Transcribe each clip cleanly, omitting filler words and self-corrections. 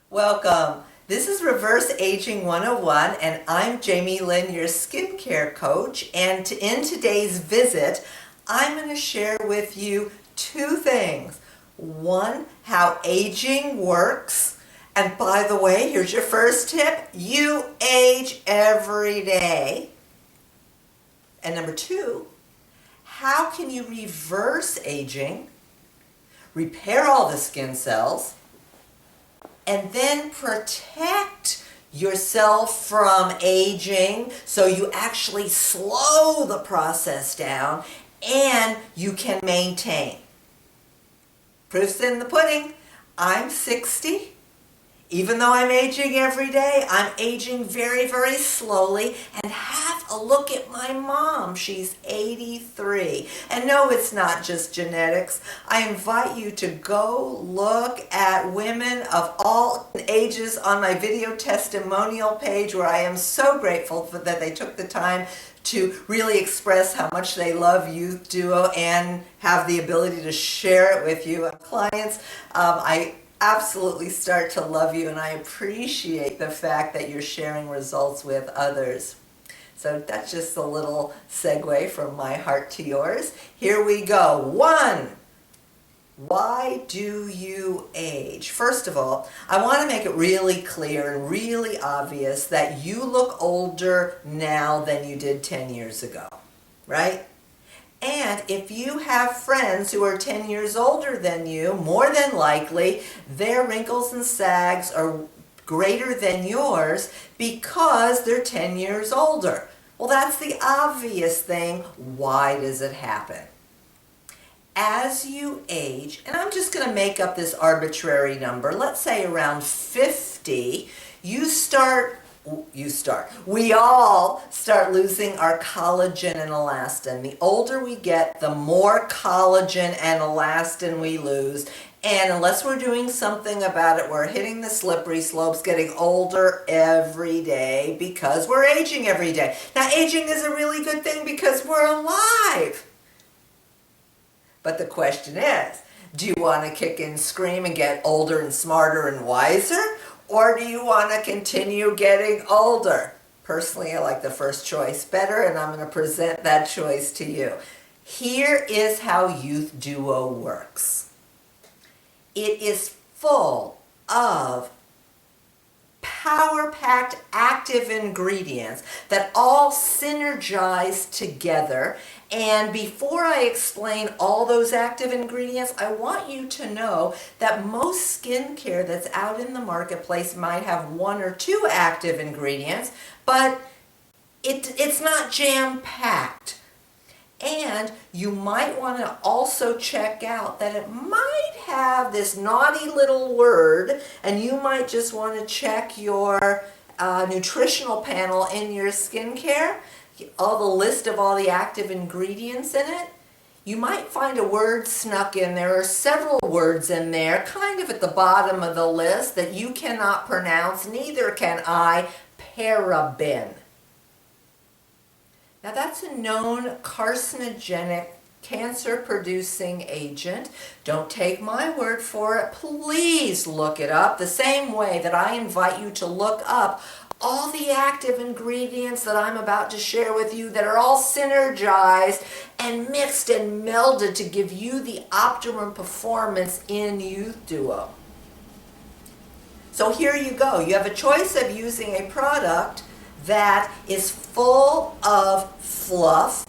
Welcome. This is Reverse Aging 101 and I'm Jami Lynn, your skincare coach, and in today's visit I'm going to share with you two things. One, how aging works, and by the way, here's your first tip: you age every day. And number two, how can you reverse aging, repair all the skin cells, and then protect yourself from aging so you actually slow the process down and you can maintain. Proof's in the pudding. I'm 60. Even though I'm aging every day, I'm aging very, very slowly. And have a look at my mom. She's 83. And no, it's not just genetics. I invite you to go look at women of all ages on my video testimonial page, where I am so grateful that they took the time to really express how much they love YOUthDuo and have the ability to share it with you. Clients, I absolutely start to love you, and I appreciate the fact that you're sharing results with others. So that's just a little segue from my heart to yours. Here we go. One, why do you age? First of all, I want to make it really clear and really obvious that you look older now than you did 10 years ago, right? And if you have friends who are 10 years older than you, more than likely their wrinkles and sags are greater than yours because they're 10 years older. Well, that's the obvious thing. Why does it happen? As you age, and I'm just going to make up this arbitrary number, let's say around 50, we all start losing our collagen and elastin. The older we get, the more collagen and elastin we lose. And unless we're doing something about it, we're hitting the slippery slopes, getting older every day because we're aging every day. Now, aging is a really good thing because we're alive. But the question is, do you want to kick and scream and get older and smarter and wiser? Or do you want to continue getting older? Personally, I like the first choice better, and I'm going to present that choice to you. Here is how YOUthDuo works. It is full of power-packed active ingredients that all synergize together. And before I explain all those active ingredients, I want you to know that most skincare that's out in the marketplace might have one or two active ingredients, but it's not jam-packed. And you might want to also check out that it might have this naughty little word, and you might just want to check your nutritional panel in your skincare, all the list of all the active ingredients in it. You might find a word snuck in there, or several words in there, kind of at the bottom of the list, that you cannot pronounce, neither can I. Paraben. Now, that's a known carcinogenic, cancer-producing agent. Don't take my word for it. Please look it up, the same way that I invite you to look up all the active ingredients that I'm about to share with you that are all synergized and mixed and melded to give you the optimum performance in YOUthDuo. So here you go. You have a choice of using a product that is full of fluff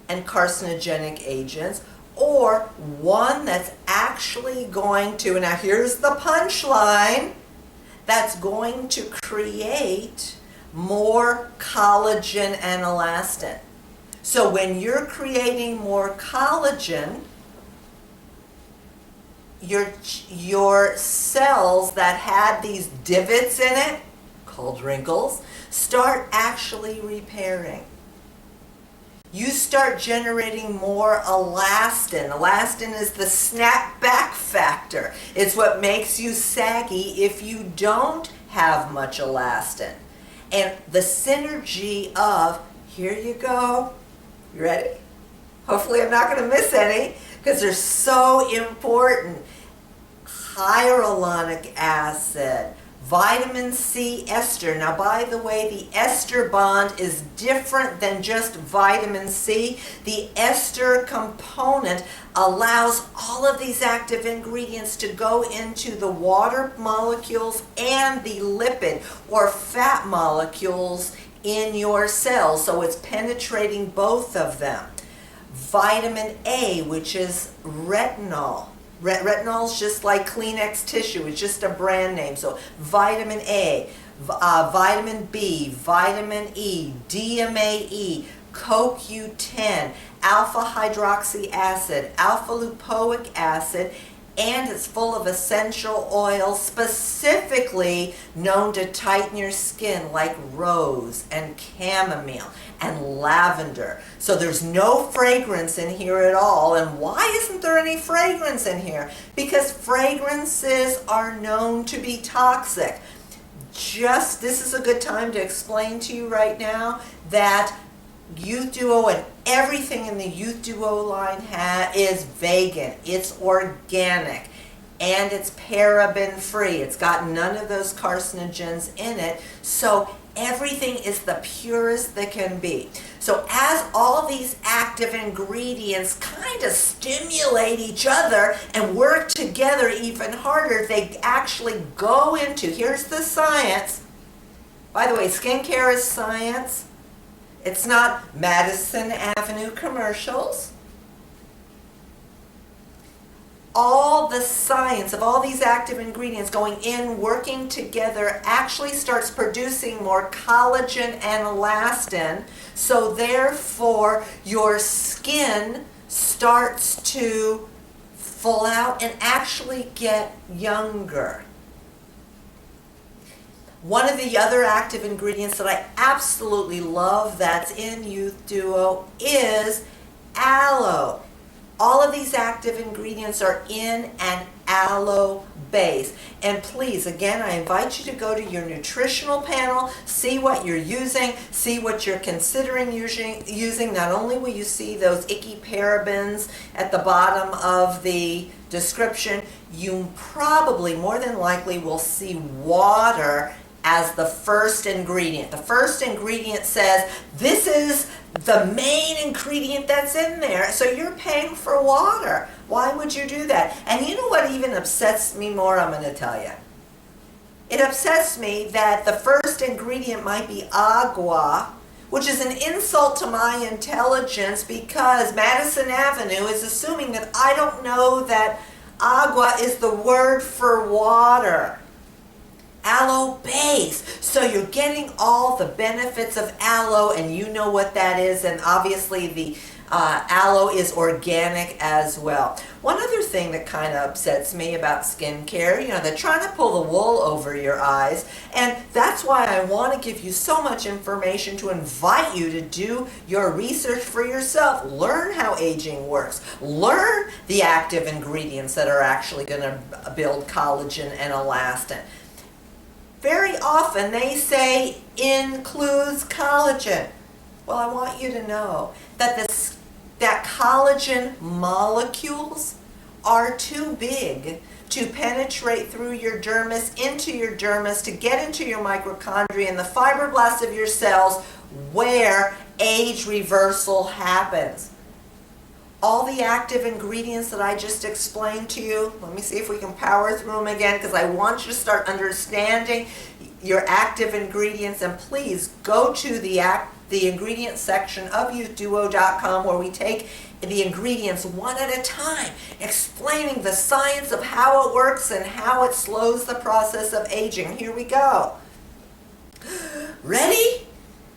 and carcinogenic agents, or one that's actually going to, now here's the punchline, that's going to create more collagen and elastin. So when you're creating more collagen, your cells that had these divots in it, called wrinkles, start actually repairing. You start generating more elastin. Elastin is the snap-back factor. It's what makes you saggy if you don't have much elastin. And the synergy of, here you go, you ready? Hopefully I'm not going to miss any, because they're so important. hyaluronic acid, vitamin C-Ester. Now, by the way, the ester bond is different than just vitamin C. The ester component allows all of these active ingredients to go into the water molecules and the lipid or fat molecules in your cells. So it's penetrating both of them. Vitamin A, which is retinol. Retinol is just like Kleenex tissue. It's just a brand name. So vitamin A, vitamin B, vitamin E, DMAE, CoQ10, alpha hydroxy acid, alpha lipoic acid, and it's full of essential oils specifically known to tighten your skin, like rose and chamomile and lavender. So there's no fragrance in here at all. And why isn't there any fragrance in here? Because fragrances are known to be toxic. This is a good time to explain to you right now that YOUthDuo and everything in the YOUthDuo line is vegan, it's organic, and it's paraben free. It's got none of those carcinogens in it, so everything is the purest that can be. So as all these active ingredients kind of stimulate each other and work together even harder, they actually go into, here's the science. By the way, skincare is science. It's not Madison Avenue commercials. All the science of all these active ingredients going in, working together, actually starts producing more collagen and elastin. So therefore, your skin starts to full out and actually get younger. One of the other active ingredients that I absolutely love that's in YOUthDuo is aloe. All of these active ingredients are in an aloe base. And please, again, I invite you to go to your nutritional panel, see what you're using, see what you're considering using. Not only will you see those icky parabens at the bottom of the description, you probably, more than likely, will see water as the first ingredient. The first ingredient says, this is the main ingredient that's in there, so you're paying for water. Why would you do that? And you know what even upsets me more, I'm going to tell you. It upsets me that the first ingredient might be agua, which is an insult to my intelligence because Madison Avenue is assuming that I don't know that agua is the word for water. Aloe base. So you're getting all the benefits of aloe, and you know what that is, and obviously the aloe is organic as well. One other thing that kind of upsets me about skincare, they're trying to pull the wool over your eyes, and that's why I want to give you so much information to invite you to do your research for yourself. Learn how aging works. Learn the active ingredients that are actually going to build collagen and elastin. Very often they say includes collagen. Well, I want you to know that that collagen molecules are too big to penetrate through your dermis, into your dermis, to get into your mitochondria and the fibroblasts of your cells where age reversal happens. All the active ingredients that I just explained to you, let me see if we can power through them again because I want you to start understanding your active ingredients, and please go to the ingredient section of YouthDuo.com where we take the ingredients one at a time, explaining the science of how it works and how it slows the process of aging. Here we go. Ready?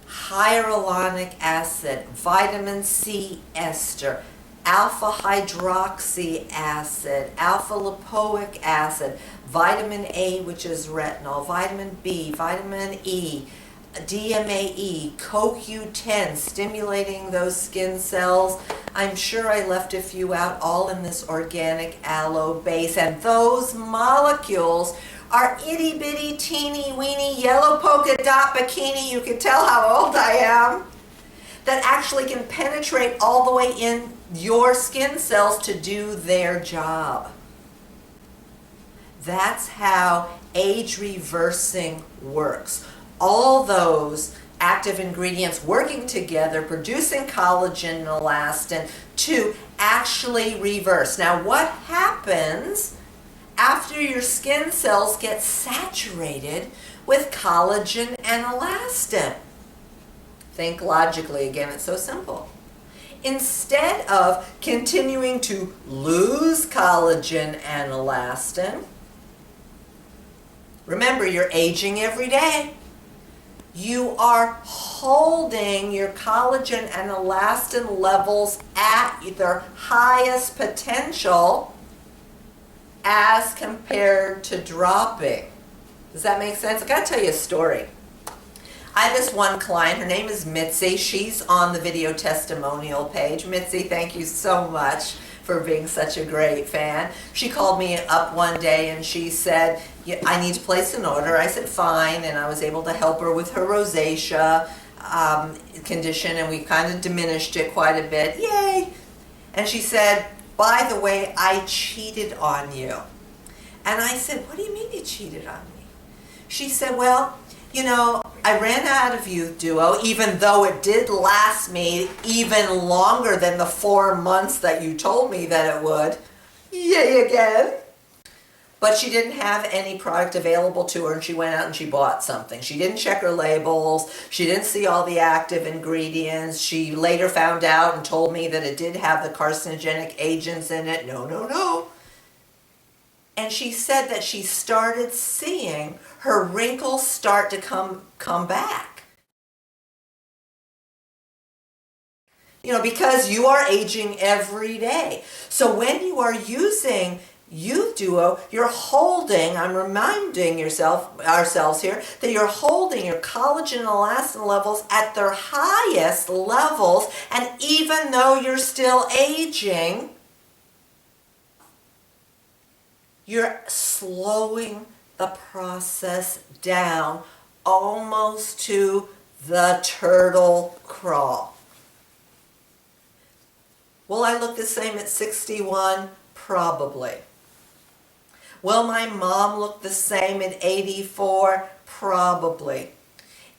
Hyaluronic acid, vitamin C-Ester, alpha hydroxy acid, alpha lipoic acid, vitamin A, which is retinol, vitamin B, vitamin E, DMAE, CoQ10, stimulating those skin cells. I'm sure I left a few out, all in this organic aloe base. And those molecules are itty bitty teeny weeny yellow polka dot bikini, you can tell how old I am, that actually can penetrate all the way in your skin cells to do their job. That's how age reversing works. All those active ingredients working together, producing collagen and elastin to actually reverse. Now, what happens after your skin cells get saturated with collagen and elastin? Think logically again, it's so simple. Instead of continuing to lose collagen and elastin, remember, you're aging every day. You are holding your collagen and elastin levels at their highest potential as compared to dropping. Does that make sense? I gotta tell you a story. I have this one client, her name is Mitzi. She's on the video testimonial page. Mitzi, thank you so much for being such a great fan. She called me up one day and she said, I need to place an order. I said, fine, and I was able to help her with her rosacea condition, and we kind of diminished it quite a bit. Yay! And she said, by the way, I cheated on you. And I said, what do you mean you cheated on me? She said, well, you know, I ran out of YOUthDuo, even though it did last me even longer than the 4 months that you told me that it would. Yay again. But she didn't have any product available to her, and she went out and she bought something. She didn't check her labels. She didn't see all the active ingredients. She later found out and told me that it did have the carcinogenic agents in it. No, no, no. And she said that she started seeing her wrinkles start to come back. You know, because you are aging every day. So when you are using YOUthDuo, you're holding, I'm reminding ourselves here, that you're holding your collagen and elastin levels at their highest levels, and even though you're still aging, you're slowing the process down almost to the turtle crawl. Will I look the same at 61? Probably. Will my mom look the same at 84? Probably.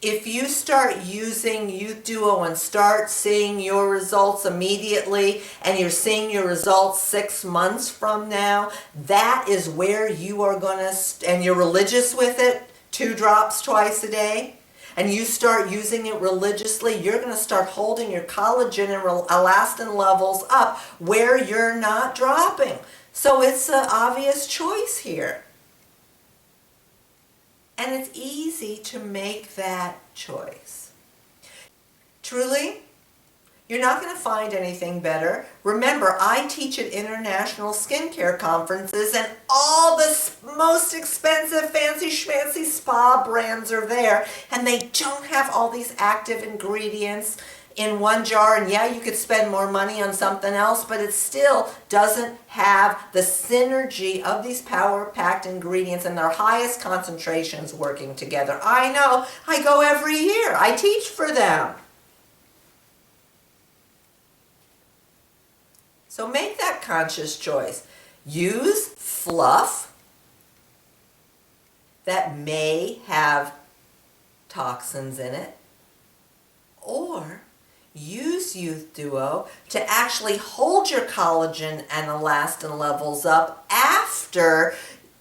If you start using YOUthDuo and start seeing your results immediately, and you're seeing your results 6 months from now, that is where you are going to, and you're religious with it, 2 drops twice a day, and you start using it religiously, you're going to start holding your collagen and elastin levels up where you're not dropping. So it's an obvious choice here. And it's easy to make that choice. Truly, you're not going to find anything better. Remember, I teach at international skincare conferences, and all the most expensive, fancy schmancy spa brands are there, and they don't have all these active ingredients in one jar. And yeah, you could spend more money on something else, but it still doesn't have the synergy of these power-packed ingredients and their highest concentrations working together. I know, I go every year. I teach for them. So make that conscious choice. Use FLUFF that may have toxins in it, or use YOUthDuo to actually hold your collagen and elastin levels up after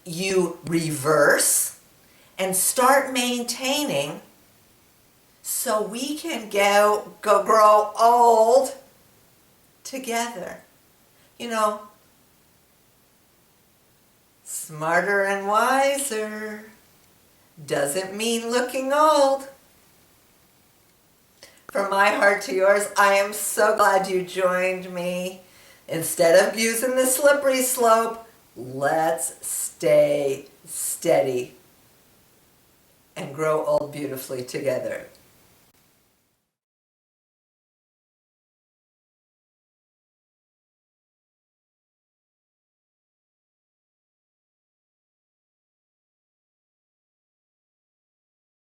you reverse and start maintaining, so we can go grow old together. You know, smarter and wiser doesn't mean looking old. From my heart to yours, I am so glad you joined me. Instead of using the slippery slope, let's stay steady and grow old beautifully together.